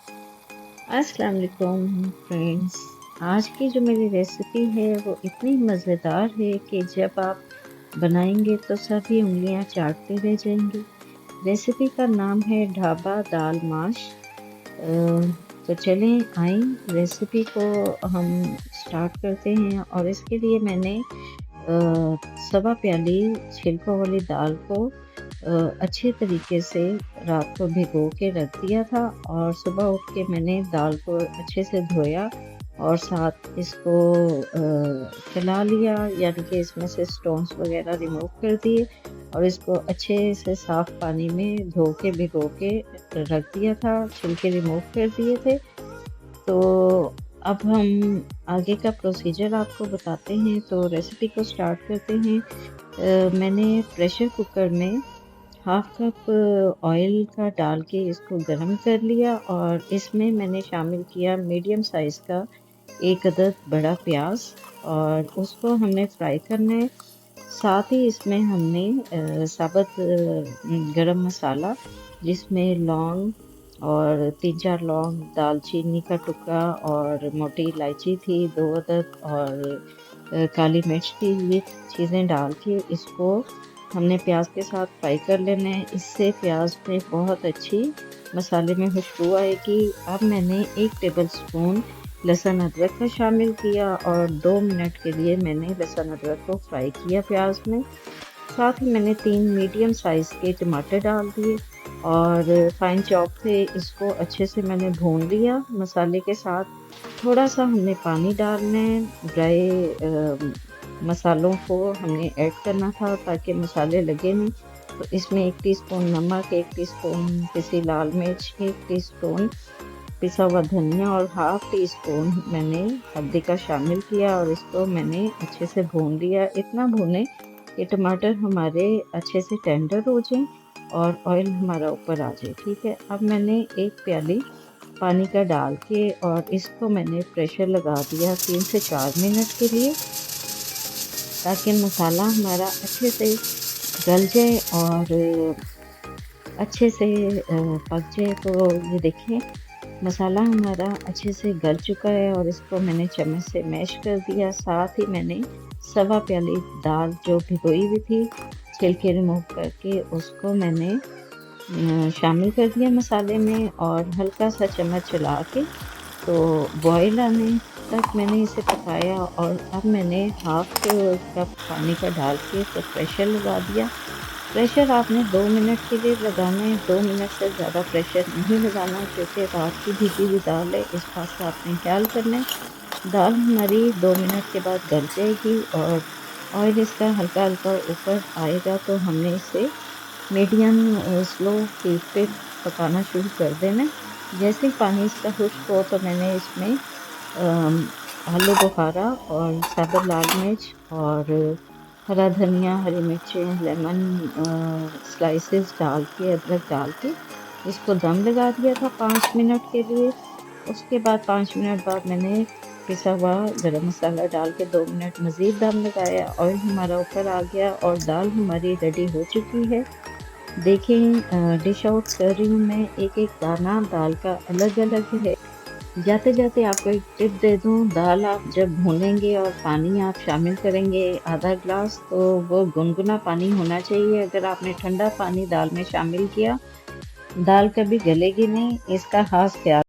अस्सलाम वालेकुम फ्रेंड्स। आज की जो मेरी रेसिपी है वो इतनी मज़ेदार है कि जब आप बनाएंगे तो सभी उंगलियां चाटते रह जाएंगे। रेसिपी का नाम है ढाबा दाल माश। तो चलें आए रेसिपी को हम स्टार्ट करते हैं। और इसके लिए मैंने सवा प्याली छिलकों वाली दाल को अच्छे तरीके से रात को भिगो के रख दिया था। और सुबह उठ के मैंने दाल को अच्छे से धोया और साथ इसको चला लिया, यानी कि इसमें से स्टोन्स वगैरह रिमूव कर दिए और इसको अच्छे से साफ पानी में धो के भिगो के रख दिया था, छिलके रिमूव कर दिए थे। तो अब हम आगे का प्रोसीजर आपको बताते हैं। तो रेसिपी को स्टार्ट करते हैं। मैंने प्रेशर कुकर में हाफ कप ऑयल का डाल के इसको गर्म कर लिया और इसमें मैंने शामिल किया मीडियम साइज़ का एक अदद बड़ा प्याज और उसको हमने फ्राई करना है। साथ ही इसमें हमने साबुत गरम मसाला, जिसमें लौंग और 3-4 लौंग, दालचीनी का टुकड़ा और मोटी इलायची थी 2 अदद और काली मिर्च थी, ये चीज़ें डाल के इसको हमने प्याज के साथ फ्राई कर लेना है। इससे प्याज में बहुत अच्छी मसाले में खुशबू आएगी। अब मैंने 1 टेबल स्पून लहसुन अदरक का शामिल किया और 2 मिनट के लिए मैंने लहसुन अदरक को फ्राई किया प्याज में। साथ ही मैंने 3 मीडियम साइज़ के टमाटर डाल दिए और फाइन चॉप थे, इसको अच्छे से मैंने भून लिया मसाले के साथ। थोड़ा सा हमने पानी डालना है, ड्राई मसालों को हमने ऐड करना था ताकि मसाले लगे नहीं। तो इसमें 1 टीस्पून नमक, 1 टीस्पून पिसी लाल मिर्च, 1 टीस्पून पिसा हुआ धनिया और हाफ टी स्पून मैंने हल्दी का शामिल किया और इसको मैंने अच्छे से भून लिया। इतना भूने कि टमाटर हमारे अच्छे से टेंडर हो जाएं और ऑयल हमारा ऊपर आ जाए। ठीक है, अब मैंने 1 प्याली पानी का डाल के और इसको मैंने प्रेशर लगा दिया 3 से 4 मिनट के लिए, ताकि मसाला हमारा अच्छे से गल जाए और अच्छे से पक जाए। तो ये देखें मसाला हमारा अच्छे से गल चुका है और इसको मैंने चम्मच से मैश कर दिया। साथ ही मैंने सवा प्याली दाल जो भिगोई हुई थी छिलके रिमूव करके उसको मैंने शामिल कर दिया मसाले में और हल्का सा चम्मच चला के तो बॉयल आने तक मैंने इसे पकाया। और अब मैंने हाफ कप पानी का डाल के तो प्रेशर लगा दिया। प्रेशर आपने 2 मिनट के लिए लगाना है, 2 मिनट से ज़्यादा प्रेशर नहीं लगाना, क्योंकि रात की भीगी हुई दाल है, इस बात का आपने ख्याल करना है। दाल हमारी 2 मिनट के बाद गल जाएगी और ऑयल इसका हल्का हल्का ऊपर आएगा तो हमने इसे मीडियम स्लो हीट पे पकाना शुरू कर देना। जैसे ही पानी इसका खुश्क हो तो मैंने इसमें आलू बुखारा और साबुत लाल मिर्च और हरा धनिया, हरी मिर्चें, लेमन स्लाइसेस डाल के, अदरक डाल के इसको दम लगा दिया था 5 मिनट के लिए। उसके बाद 5 मिनट बाद मैंने पिसा हुआ गरम मसाला डाल के 2 मिनट मज़ीद दम लगाया। ऑयल हमारा ऊपर आ गया और दाल हमारी रेडी हो चुकी है। देखें डिश आउट कर रही हूँ मैं, एक एक दाना दाल का अलग अलग है। जाते जाते आपको एक टिप दे दूँ, दाल आप जब भूनेंगे और पानी आप शामिल करेंगे आधा ग्लास, तो वो गुनगुना पानी होना चाहिए। अगर आपने ठंडा पानी दाल में शामिल किया, दाल कभी गलेगी नहीं, इसका खास ख्याल